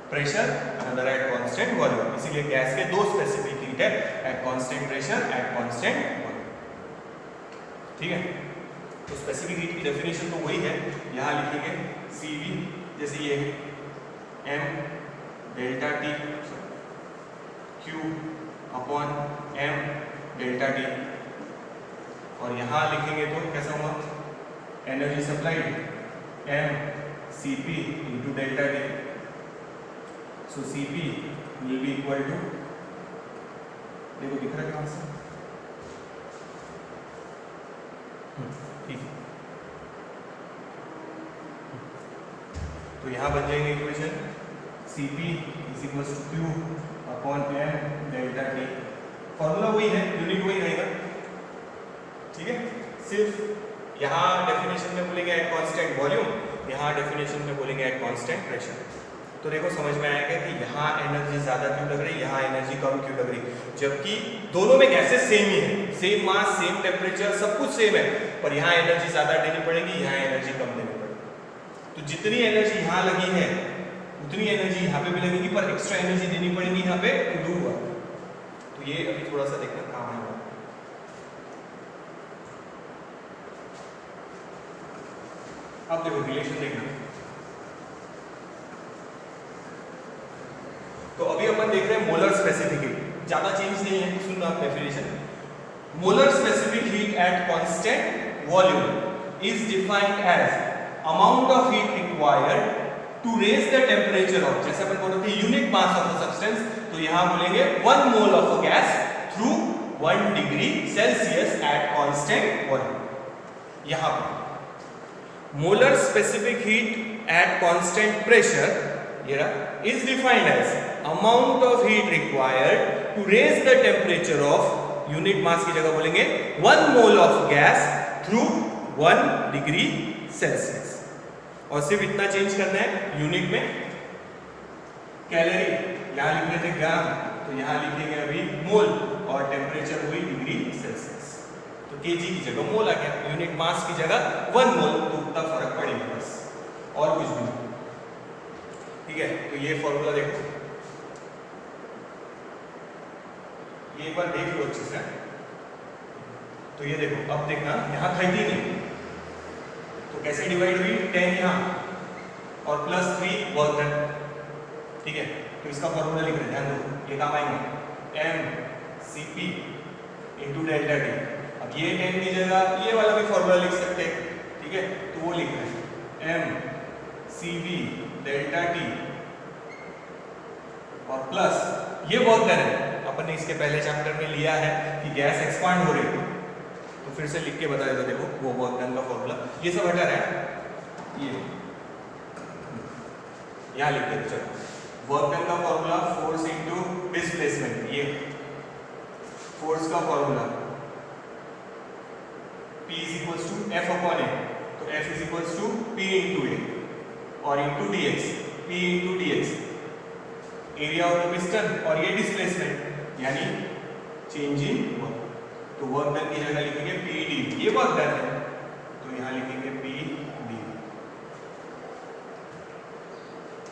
pressure, another eight constant volume. इसीलिए गैस के दो स्पेसिफिक हीट है, at constant pressure, eight constant volume. ठीक है, तो स्पेसिफिक हीट की डेफिनेशन तो वही है, यहाँ लिखेंगे Cv जैसे ये m delta T Q upon m delta T, और यहाँ लिखेंगे तो कैसा हुआ, energy supply m Cp into delta T। So Cp will be equal to, देखो दिख रहा है कहाँ से, ठीक है। तो यहाँ बन जाएंगे equation Cp is equals to Q upon m delta T। Formula वही है, यूनिट वही रहेगा, ठीक है। सिर्फ यहाँ डेफिनेशन में बोलेंगे एट कांस्टेंट वॉल्यूम, यहाँ डेफिनेशन में बोलेंगे एट कांस्टेंट प्रेशर। तो देखो समझ में आएगा कि यहाँ एनर्जी ज्यादा क्यों लग रही, यहाँ एनर्जी कम क्यों लग रही, जबकि दोनों में गैसेस सेम ही है, सेम मास, सेम टेम्परेचर, सब कुछ सेम है, पर यहाँ एनर्जी ज्यादा देनी पड़ेगी, यहाँ एनर्जी कम देनी पड़ेगी। तो जितनी एनर्जी यहाँ लगी है उतनी एनर्जी यहाँ पे भी लगेगी, पर एक्स्ट्रा एनर्जी देनी पड़ेगी यहाँ पे टू डू वर्क। तो ये अभी थोड़ा सा देखना काम है। अब देखो रिलेशन देखना, तो अभी अपन देख रहे हैं मोलर स्पेसिफिक हीट, ज्यादा चेंज नहीं है, सुनना आप definition. Molar specific heat at constant volume is defined as amount of heat required to raise the temperature of, जैसे अपन बोल रहे थे unit mass of a substance, तो यहां बोलेंगे 1 mole of a gas through 1 degree Celsius at constant volume. यहां पर molar specific heat at constant pressure ये is defined as amount of heat required to raise the temperature of, unit mass की जगह बोलेंगे 1 mole of gas through 1 degree Celsius। और सिर्फ इतना चेंज करना है यूनिट में, कैलोरी यहाँ लिख रहे थे ग्राम, तो यहाँ लिखेंगे अभी मोल, और टेम्परेचर हुई डिग्री सेल्सियस, तो केजी की जगह मोल आ गया, यूनिट मास की जगह 1 मोल, तो उतना फर्क पड़ेगा बस, और कुछ भी नहीं। ठीक है, तो ये फॉर्मूला देखो, ये एक बार देख लो अच्छे से। तो ये देखो, अब देखना यहाँ 13 है, तो कैसे डिवाइड हुई, 10 यहाँ और प्लस 3 वर्क डन। ठीक है, तो इसका फॉर्मूला लिख रहे हैं, ध्यान दो, ये काम आएंगे m Cp into delta T। अब ये 10 की जगह ये वाला भी फॉर्मूला लिख सकते हैं, ठीक है, तो वो लिख रहे हैं m Cv डेल्टा T और प्लस ये वर्क डन है, अपन ने इसके पहले चैप्टर में लिया है कि गैस एक्सपांड हो रही है, तो फिर से लिख के बता देता, देखो वो वर्क डन का फॉर्मूला, ये सब हटा रहा है, ये यहाँ लिख देते, चलो वर्क डन का फॉर्मूला फोर्स इनटू डिस्प्लेसमेंट, ये फोर्स का formula P is equals to F upon A, तो F is equals to P into A और into dx, P into dx, area of the piston और ये डिस्प्लेसमेंट यानी चेंज इन वर्क। तो वर्क डन की जगह लिखेंगे पीडी, ये वर्क डन है तो यहाँ लिखेंगे पीडी।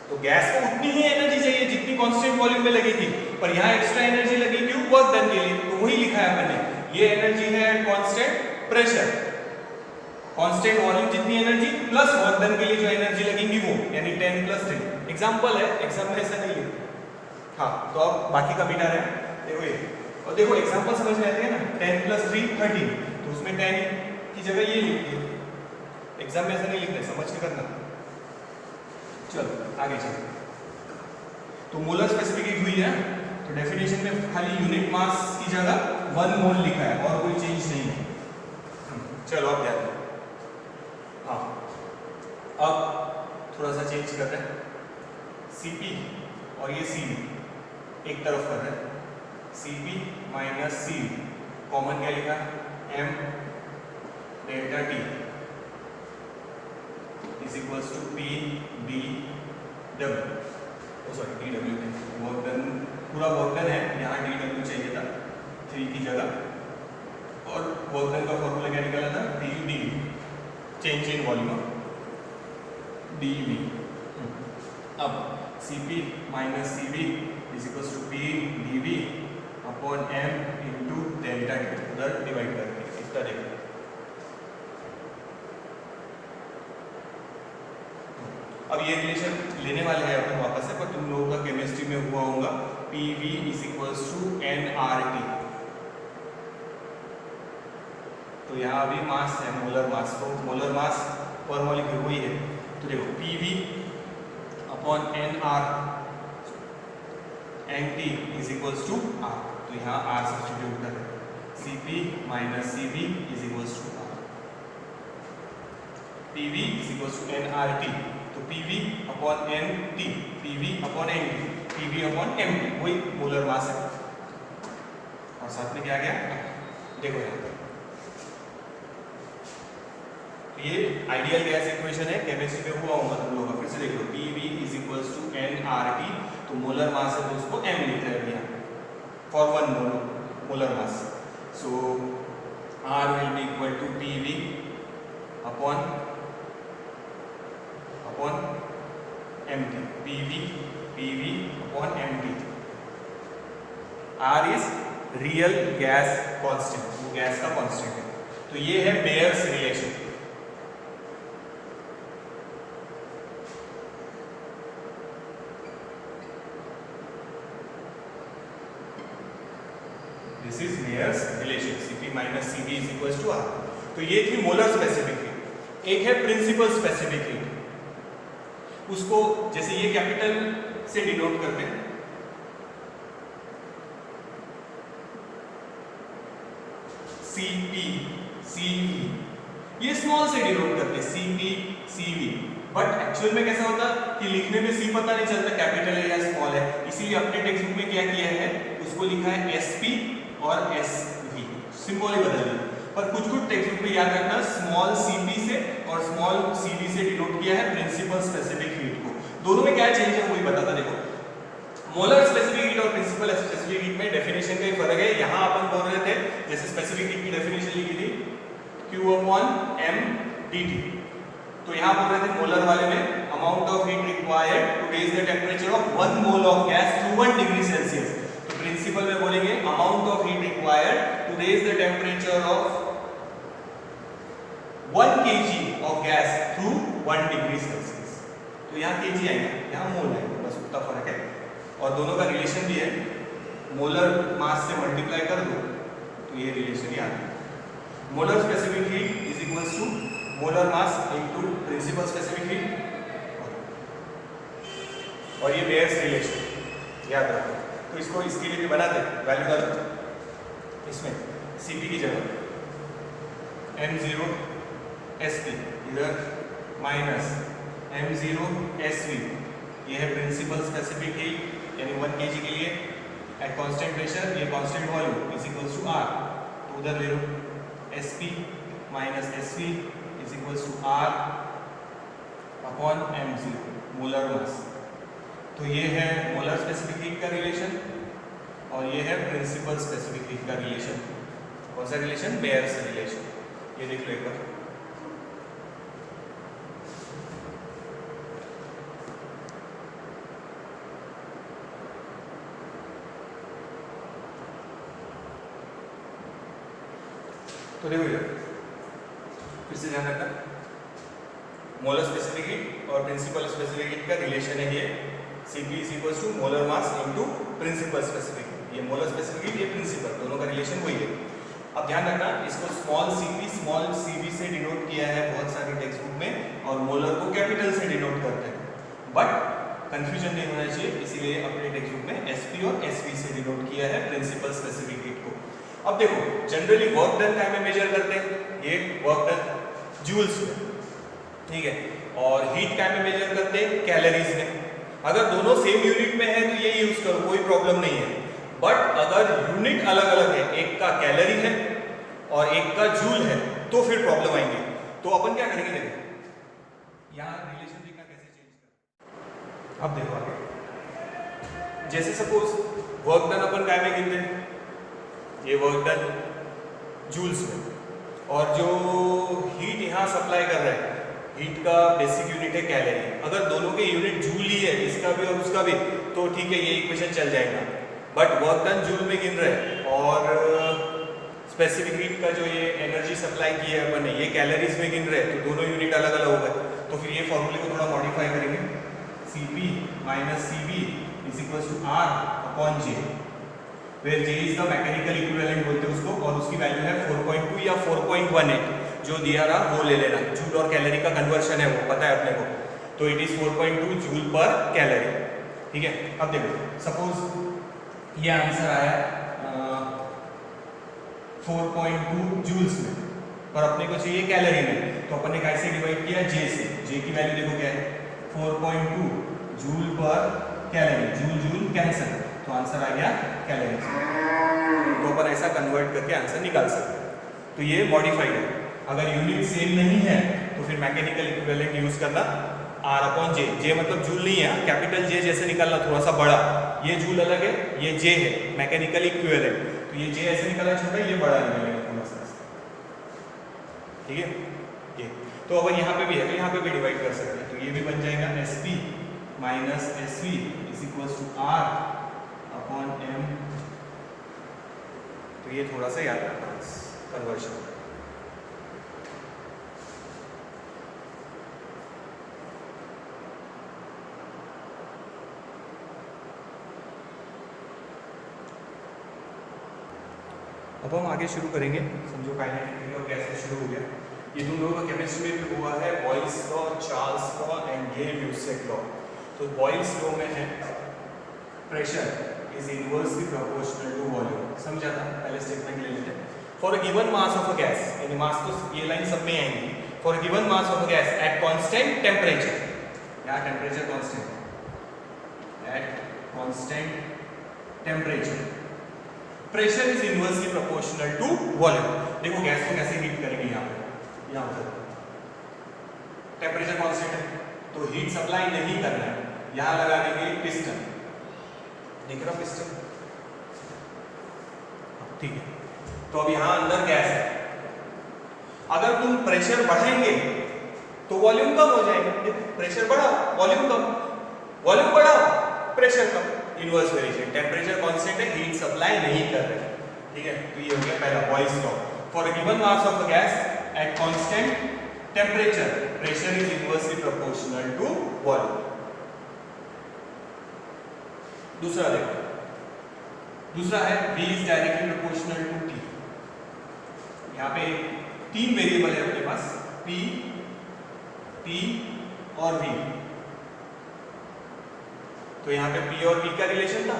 तो गैस को उतनी ही एनर्जी चाहिए जितनी कांस्टेंट वॉल्यूम में लगी थी, पर यहाँ एक्स्ट्रा एनर्जी लगी क्यों? वर्क डन के लिए। तो वही लिखा है मैंने, ये एनर्जी है कांस्टेंट प्रेशर, कांस्टेंट वॉल्यूम जितनी एनर्जी प्लस वर्क डन के लिए जो एनर्जी लगेगी वो, यानी 10 + 3। एग्जांपल है, एग्जाम में ऐसा नहीं लिखा। हाँ, तो अब बाकी का बीटा है, देखो ये, और देखो एग्जांपल समझ में आते हैं ना, 10 + 3 13, तो उसमें 10 की जगह ये लिखिए। एग्जाम में ऐसा नहीं लिखना, समझ के करना। चलो आगे चलो। तो मोलर स्पेसिफिक हीट हुई है, तो डेफिनेशन में खाली यूनिट मास की जगह 1 मोल लिखा है और कोई चेंज नहीं है। चलो अब ध्यान दो। हाँ, अब थोड़ा सा चेंज कर रहे हैं, Cp और ये Cv एक तरफ कर रहे हैं, Cp - Cv कॉमन क्या लिखा है? m delta T = P dW। Sorry dW नहीं, वर्क डन, पूरा वर्क डन है, यहाँ dW चाहिए था 3 की जगह, और वर्क डन का फॉर्मूला क्या निकाला था? dV, change in volume dV। अब Cp - Cv = P dV upon m into delta T, उधर डिवाइड करके इतना देखो। अब ये रिलेशन लेने वाले हैं अपन वापस से, पर तुम लोगों का केमिस्ट्री में हुआ होगा PV = nRT। तो यहाँ अभी मास है, मोलर मास, तो मोलर मास पर मॉलिक्यूल वही है। तो देखो PV upon nR NT = R, तो यहाँ R सब्स्टिट्यूट कर रहे हैं, Cp - Cv = R। PV = nRT, तो PV upon NT, PV upon NT, PV upon MT, वही मोलर मास है। और साथ में क्या गया? देखो यहाँ पर ये आइडियल गैस इक्वेशन है, केमिस्ट्री में हुआ होगा तुम लोगों का, फिर से देख लो। PV = nRT, तो मोलर मास है तो उसको m लिख रहे हैं यहाँ for 1 molar mass. So R will be equal to PV upon MT, PV upon MT। R is real gas constant, वो गैस का कांस्टेंट है। तो ये है Mayer's relation. This is Mayer's relation, Cp - Cv = R। तो ये थी मोलर स्पेसिफिक हीट। एक है प्रिंसिपल स्पेसिफिक हीट, उसको जैसे ये कैपिटल से डिनोट करते हैं, Cp Cv, ये स्मॉल से डिनोट करते हैं Cp Cv, बट एक्चुअल में कैसा होता कि लिखने में C पता नहीं चलता कैपिटल है या स्मॉल है, इसीलिए अपने टेक्स्ट बुक में क्या किया है, उसको लिखा है SP और SV, सिंबल ही बदल दिया। पर कुछ टेक्स्ट बुक में याद रखना, स्मॉल Cp से और स्मॉल Cv से डिनोट किया है प्रिंसिपल स्पेसिफिक हीट को। दोनों में क्या चेंज है वही बताता। देखो मोलर स्पेसिफिक हीट और प्रिंसिपल स्पेसिफिक हीट में डेफिनेशन का ही फर्क है। यहाँ अपन बोल रहे थे जैसे स्पेसिफिक हीट की डेफिनेशन लिखी थी Q/m dt, तो यहाँ बोल रहे थे मोलर वाले में amount of heat required to raise the temperature of 1 mole of gas to 1 degree Celsius. तो प्रिंसिपल में बोलेंगे amount of heat required to raise the temperature of 1 kg of gas through 1 degree Celsius. तो यहाँ kg आएगा, यहाँ मोल आएगा, बस उतना फर्क है। और दोनों का रिलेशन भी है, मोलर मास से मल्टीप्लाई कर दो तो ये रिलेशन ही आता है। Molar specific heat is equals to molar mass into principal specific heat, और ये बेयर्स रिलेशन याद रखो। तो इसको इसके लिए भी बनाते हैं, वैल्यू डाल दो इसमें Cp की जगह m0 Sp, इधर माइनस m0 Sv, ये है प्रिंसिपल स्पेसिफिक हीट यानी 1 kg के लिए एट कांस्टेंट प्रेशर, ये constant volume is equals to R, तो उधर ले लो Sp minus Sv is equals to R upon m0 molar mass. तो ये है मोलर स्पेसिफिक हीट का रिलेशन और ये है प्रिंसिपल स्पेसिफिक हीट का रिलेशन। कौन सा रिलेशन? Bears relation. ये देख लो एक बार। तो देखो इधर फिर से ध्यान रखना, मोलर स्पेसिफिक हीट और प्रिंसिपल स्पेसिफिक हीट का रिलेशन है ये Cp is equal to molar mass into principal specific heat. ये मोलर स्पेसिफिक हीट, ये प्रिंसिपल, दोनों का रिलेशन वही है। अब ध्यान रखना, इसको स्मॉल cp स्मॉल cv से डिनोट किया है बहुत सारी टेक्स्ट बुक में, और मोलर को कैपिटल से डिनोट करते हैं, बट कंफ्यूजन नहीं होना चाहिए, इसीलिए अपने टेक्स्ट बुक में sp और sv से डिनोट किया है प्रिंसिपल स्पेसिफिक हीट को। अब देखो, जनरली वर्क डन क्या में मेजर करते हैं? ये वर्क डन जूल्स में, ठीक है, और हीट क्या में मेजर करते हैं? कैलोरीज में। अगर दोनों सेम यूनिट में है तो ये यूज करो, कोई प्रॉब्लम नहीं है, बट अगर यूनिट अलग अलग है, एक का कैलोरी है और एक का जूल है, तो फिर प्रॉब्लम आएंगे। तो अपन क्या करेंगे, देखो यहाँ रिलेशन देखना कैसे चेंज कर। अब देखो आगे, जैसे सपोज वर्क डन अपन क्या में गिनते हैं? ये वर्क डन जूल्स में, और जो हीट यहाँ सप्लाई कर रहा है, हीट का बेसिक यूनिट है कैलोरी। अगर दोनों के यूनिट जूल ही है, इसका भी और उसका भी, तो ठीक है, ये इक्वेशन चल जाएगा। बट वर्क डन जूल में गिन रहे हैं और स्पेसिफिक हीट का जो ये एनर्जी सप्लाई की है अपन ने, ये कैलोरीज में गिन रहे हैं, तो दोनों यूनिट अलग अलग हो गए। तो फिर ये फॉर्मूले को थोड़ा मॉडिफाई करेंगे, Cp minus Cv is equal to R upon J, where J is the mechanical equivalent बोलते हैं उसको, और उसकी वैल्यू है 4.2 या 4.18, जो दिया रहा वो ले लेना। जूल और कैलोरी का कन्वर्शन है, वो पता है अपने को, तो इट इज 4.2 जूल पर कैलोरी, ठीक है। अब देखो, सपोज ये आंसर आया 4.2 जूल्स में, पर अपने को चाहिए कैलोरी में, तो अपन ने कैसे डिवाइड किया? J से। J की वैल्यू देखो क्या है, 4.2 जूल पर कैलोरी, जूल जूल कैंसिल, तो आंसर आ गया कैलोरी। तो अपन ऐसा कन्वर्ट करके आंसर निकाल सकते हैं। तो ये मॉडिफाइड है। अगर यूनिट सेम नहीं है तो फिर मैकेनिकल इक्विवेलेंट यूज करना, R अपॉन J। J मतलब जूल नहीं है, कैपिटल J जैसे निकालना, थोड़ा सा बड़ा, ये जूल अलग है, ये J है मैकेनिकल इक्विवेलेंट, तो ये J ऐसे निकाला छोटा, ये बड़ा निकालेगा थोड़ा सा, ठीक है। ये तो अगर यहाँ पे भी है तो यहाँ पे भी डिवाइड कर सकते हैं, तो ये भी बन जाएगा Sp minus Sv is equal to R upon M। तो ये थोड़ा सा याद रखना कन्वर्शन। अब हम आगे शुरू करेंगे, समझो काइनेटिक और कैसे शुरू हो गया। ये तुम लोगों का केमिस्ट्री में भी हुआ है, Boyle's law, Charles law and Gay Lussac law. तो बॉयल्स लॉ में है pressure is inversely proportional to volume, समझा था? पहले स्टेटमेंट ले लेते हैं। For a given mass of a gas, यानी मास तो ये लाइन सब में आएंगी, for a given mass of a gas at constant temperature, यहाँ temperature constant, at constant temperature pressure is inversely proportional to volume. देखो गैस को कैसे हीट करेंगे, यहाँ पर टेम्परेचर कांस्टेंट है, तो हीट सप्लाई नहीं करना है, यहाँ लगा देंगे पिस्टन, दिख रहा पिस्टन, ठीक है। तो अब यहाँ अंदर गैस है, अगर तुम प्रेशर बढ़ाएंगे तो वॉल्यूम कम हो जाएगा, प्रेशर बढ़ा वॉल्यूम कम, वॉल्यूम बढ़ा प्रेशर कम, इनवर्स वेरिएशन। टेम्परेचर कांस्टेंट है, हीट सप्लाई नहीं कर रहे, ठीक है। तो ये हो गया पहला Boyle's law. For a given mass of a gas at constant temperature pressure is inversely proportional to volume. दूसरा देखो, दूसरा है V is directly proportional to T। यहाँ पे तीन वेरिएबल है अपने पास, P, T और V। तो यहाँ पे P और P का रिलेशन था,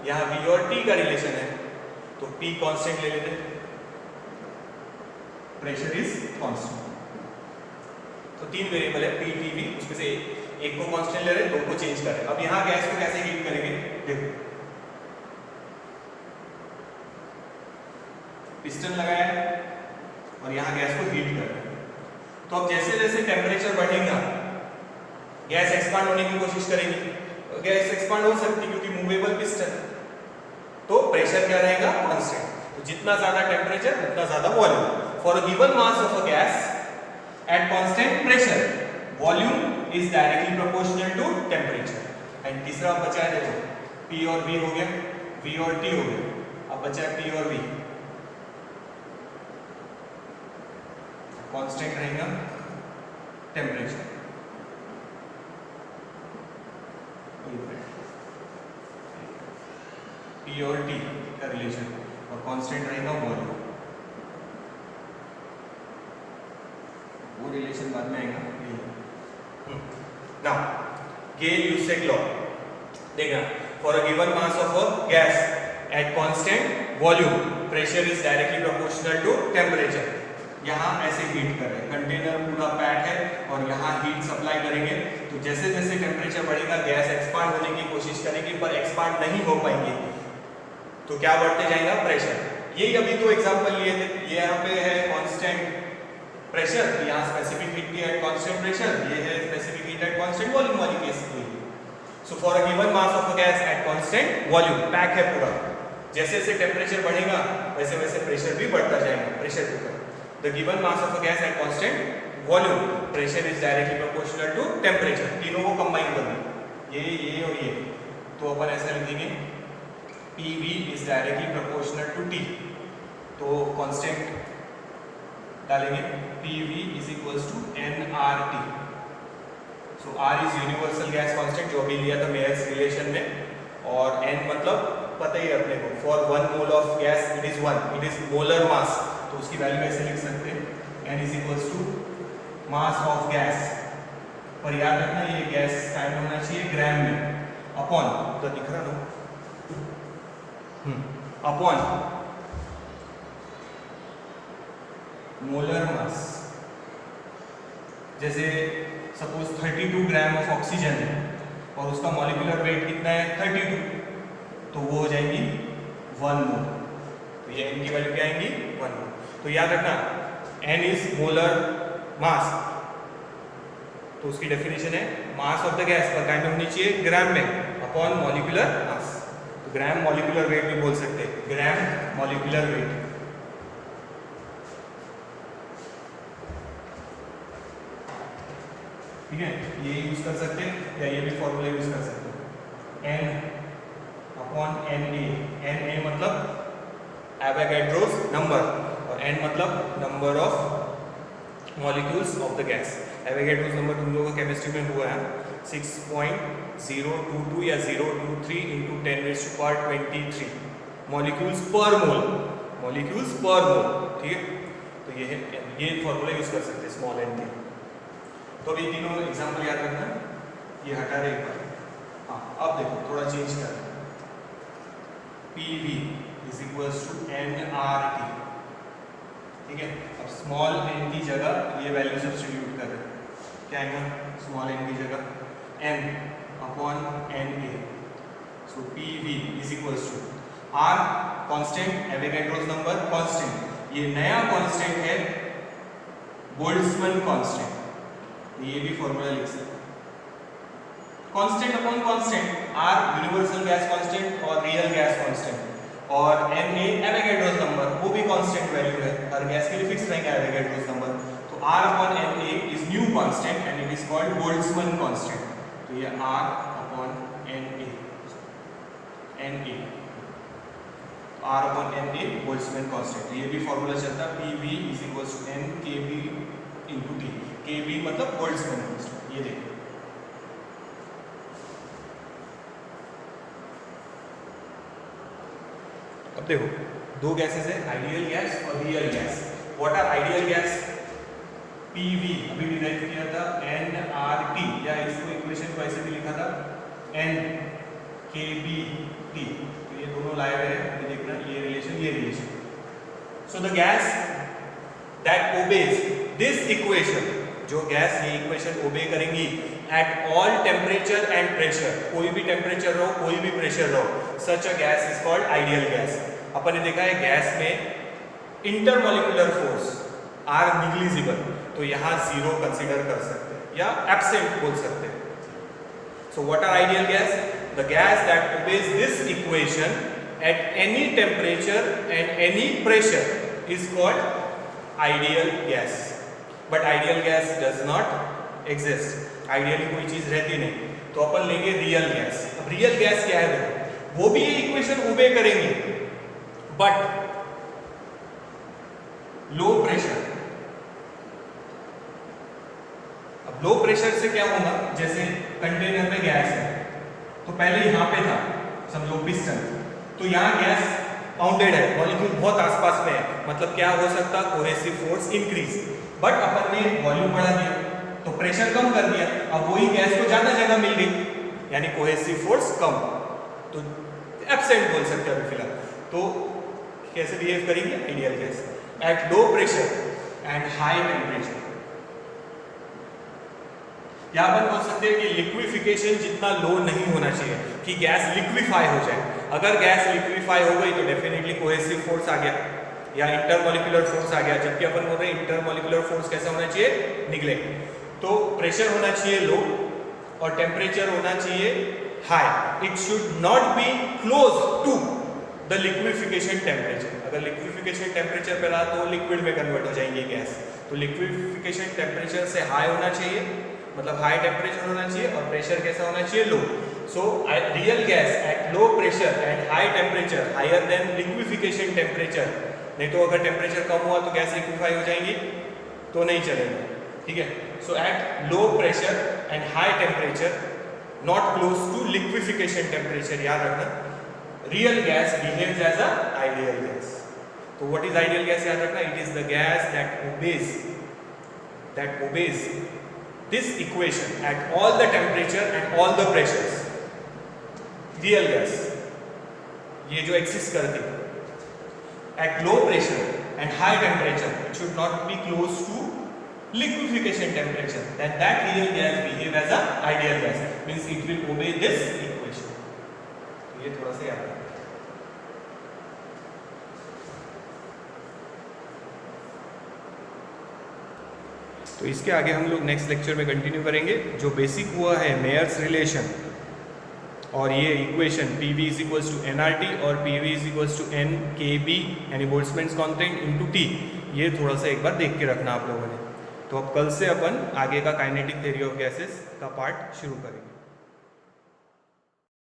यहाँ V और T का रिलेशन है, तो P कांस्टेंट ले लेते हैं, प्रेशर इज कांस्टेंट। तो तीन वेरिएबल है P, T, V, उसमें से एक को कांस्टेंट ले रहे हैं, दो को चेंज कर रहे हैं। अब यहाँ गैस को कैसे हीट करेंगे, देखो पिस्टन लगाया है और यहाँ गैस को हीट कर रहे हैं। तो अब जैसे जैसे टेम्परेचर बढ़ेगा गैस एक्सपांड होने की कोशिश करेगी, गैस एक्सपांड हो सकती है क्योंकि मूवेबल पिस्टन है। तो प्रेशर क्या रहेगा? कांस्टेंट। तो जितना ज्यादा टेम्परेचर उतना ज्यादा volume. For a given mass of a gas at constant pressure volume is directly proportional to temperature. And तीसरा बचा है, देखो P और V हो गया, V और T हो गया, अब बचा है P और V। कांस्टेंट रहेगा टेम्परेचर, P और T का रिलेशन, और कांस्टेंट रहेगा वॉल्यूम। वो रिलेशन बाद में आएगा। नाउ गेल-यूसेक लॉ देखना, for a given mass of a gas at constant volume pressure is directly proportional to temperature. यहाँ ऐसे हीट कर रहे हैं, कंटेनर पूरा पैक है और यहाँ हीट सप्लाई करेंगे, तो जैसे जैसे टेम्परेचर बढ़ेगा गैस एक्सपांड होने की कोशिश करेगी पर एक्सपांड नहीं हो पाएंगे, तो क्या बढ़ते जाएगा? प्रेशर। यही अभी तो एग्जांपल लिए थे, ये यहाँ पे है कांस्टेंट प्रेशर, यहाँ स्पेसिफिक हीट की एट कांस्टेंट प्रेशर, ये है specific heat at constant volume वाली केस हुई। So for a given mass of a gas at constant volume, pack है पूरा, जैसे जैसे टेम्परेचर बढ़ेगा वैसे वैसे प्रेशर भी बढ़ता जाएगा। Pressure cooker, the given mass of a gas at constant volume pressure is directly proportional to temperature. तीनों को कंबाइन करना, ये और ये, तो अपन ऐसा लिखेंगे PV is directly proportional to T। तो कांस्टेंट डालेंगे PV is equals to nRT। So R is universal gas constant जो अभी लिया था मेयर्स रिलेशन में, और N मतलब पता ही है अपने को, for 1 mole of gas it is 1, it is molar mass, तो उसकी वैल्यू ऐसे लिख सकते हैं N is equals to mass of gas, पर याद रखना ये गैस टाइम होना चाहिए ग्राम में, अपॉन, तो दिख रहा ना, अपॉन मोलर मास। जैसे सपोज 32 ग्राम ऑफ ऑक्सीजन है और उसका मॉलिक्यूलर वेट कितना है? 32, तो वो हो जाएगी 1 मोल। तो ये N की वैल्यू क्या आएंगी? 1 मोल। तो याद रखना N इज मोलर मास, तो उसकी डेफिनेशन है मास ऑफ द गैस पर काइंड होनी चाहिए ग्राम में, अपॉन मॉलिक्यूलर मास। तो ग्राम मॉलिक्यूलर वेट भी बोल सकते हैं, ग्राम मॉलिक्यूलर वेट। ठीक है, ये यूज कर सकते हैं या ये भी फॉर्मूला यूज कर सकते हैं, N अपॉन Na। Na मतलब एवोगैड्रोस नंबर और N मतलब number of molecules of the gas. Avogadro's number तुम लोगों का केमिस्ट्री में हुआ है 6.022 या 023 × 10⁻23 मॉलिक्यूल्स पर मोल, मॉलिक्यूल्स पर मोल। ठीक है, तो ये है, ये फॉर्मूला यूज कर सकते हैं स्मॉल n के। तो अभी तीनों एग्जाम्पल याद रखना, ये हटा रहे एक बार। हाँ, अब देखो थोड़ा चेंज कर, PV is equals to nRT। ठीक है, अब स्मॉल n की जगह ये वैल्यू सब्स्टिट्यूट कर रहे हैं, क्या आएगा? स्मॉल n की जगह n upon Na। So PV is equals to R constant, Avogadro's number constant, ये नया कांस्टेंट है बोल्ट्जमैन कांस्टेंट, ये भी फॉर्मूला लिख सकते हैं, constant upon constant, R universal gas constant और रियल गैस कांस्टेंट, और Na एवोगैड्रोस नंबर, वो भी कांस्टेंट वैल्यू है, हर गैस के लिए फिक्स रहेगा एवोगैड्रोस नंबर। तो R upon Na is new constant and it is called Boltzmann constant. तो ये R upon Na, R upon Na Boltzmann constant, ये भी फॉर्मूला चलता है PV is equals to N Kb into T। Kb मतलब बोल्ट्जमैन कांस्टेंट। ये देखो अब देखो दो गैसेस है, आइडियल गैस और real gas. What are ideal gas? PV अभी डिराइव किया था nRT, या इसको इक्वेशन को ऐसे भी लिखा था NKBT। तो ये दोनों लाए हुए हैं, ये देखना, ये relation. So the gas that obeys this equation, जो गैस ये इक्वेशन ओबे करेंगी at all temperature and pressure, कोई भी टेम्परेचर रहो कोई भी प्रेशर रहो, such a gas is called ideal gas. अपन ने देखा है गैस में इंटरमॉलिक्यूलर फोर्स आर निग्लिजिबल, तो यहाँ 0 कंसीडर कर सकते हैं या एब्सेंट बोल सकते हैं। So what are ideal gas? The gas that obeys this equation at any temperature and any pressure is called ideal gas. But ideal gas does not exist. Ideally कोई चीज रहती नहीं, तो अपन लेंगे रियल गैस. अब रियल गैस क्या है देखो, वो भी ये इक्वेशन ओबे करेंगे, बट लो प्रेशर. अब लो प्रेशर से क्या होगा, जैसे कंटेनर में गैस है, तो पहले यहाँ पे था समझो पिस्टन, तो यहाँ गैस बाउंडेड है, मॉलिक्यूल बहुत आसपास में है, मतलब क्या हो सकता, कोहेसिव फोर्स इंक्रीज. बट अपन ने वॉल्यूम बढ़ा दिया तो प्रेशर कम कर दिया, अब वही गैस को ज्यादा जगह मिल गई, यानी कोहेसिव फोर्स कम, तो एब्सेंट बोल सकते हैं अभी फिलहाल. तो कैसे बिहेव करेंगे ideal gas? At low pressure and high temperature. या अपन बोल सकते हैं कि लिक्विफिकेशन जितना लो नहीं होना चाहिए कि गैस लिक्विफाई हो जाए. अगर गैस लिक्विफाई हो गई तो डेफिनेटली कोहेसिव फोर्स आ गया या इंटरमॉलिक्यूलर फोर्स आ गया, जबकि अपन बोल रहे हैं इंटरमॉलिक्यूलर फोर्स कैसा होना चाहिए, निग्लेक्ट. तो प्रेशर होना चाहिए लो और टेम्परेचर होना चाहिए high. It should not be close to the liquefaction temperature. अगर लिक्विफिकेशन टेम्परेचर पे रहा तो लिक्विड में कन्वर्ट हो जाएंगे गैस, तो लिक्विफिकेशन टेम्परेचर से हाई होना चाहिए, मतलब हाई टेम्परेचर होना चाहिए, और प्रेशर कैसा होना चाहिए, low. So real gas at low pressure and high temperature higher than liquefaction temperature. नहीं तो अगर टेम्परेचर कम हुआ तो गैस लिक्विफाई हो जाएंगी, तो नहीं चलेगा. ठीक है. So at low pressure and high temperature, not close to liquefaction temperature, याद रखना, real gas behaves as a ideal gas. तो व्हाट इज आइडियल गैस, याद रखना, it is the gas that obeys this equation at all the temperature and all the pressures. Real gas, ये जो exist करती है at low pressure and high temperature, it should not be close to liquefaction temperature, then that real gas behave as a ideal gas, means it will obey this equation. तो ये थोड़ा सा याद रखना. तो इसके आगे हम लोग नेक्स्ट लेक्चर में कंटिन्यू करेंगे. जो बेसिक हुआ है मेयर्स रिलेशन और ये equation PV is equals to nRT और PV is equals to NKB यानी बोल्ट्जमैन कांस्टेंट इनटू T, ये थोड़ा सा एक बार देख के रखना आप लोगों ने. तो अब कल से अपन आगे का काइनेटिक थ्योरी ऑफ गैसेस का पार्ट शुरू करेंगे.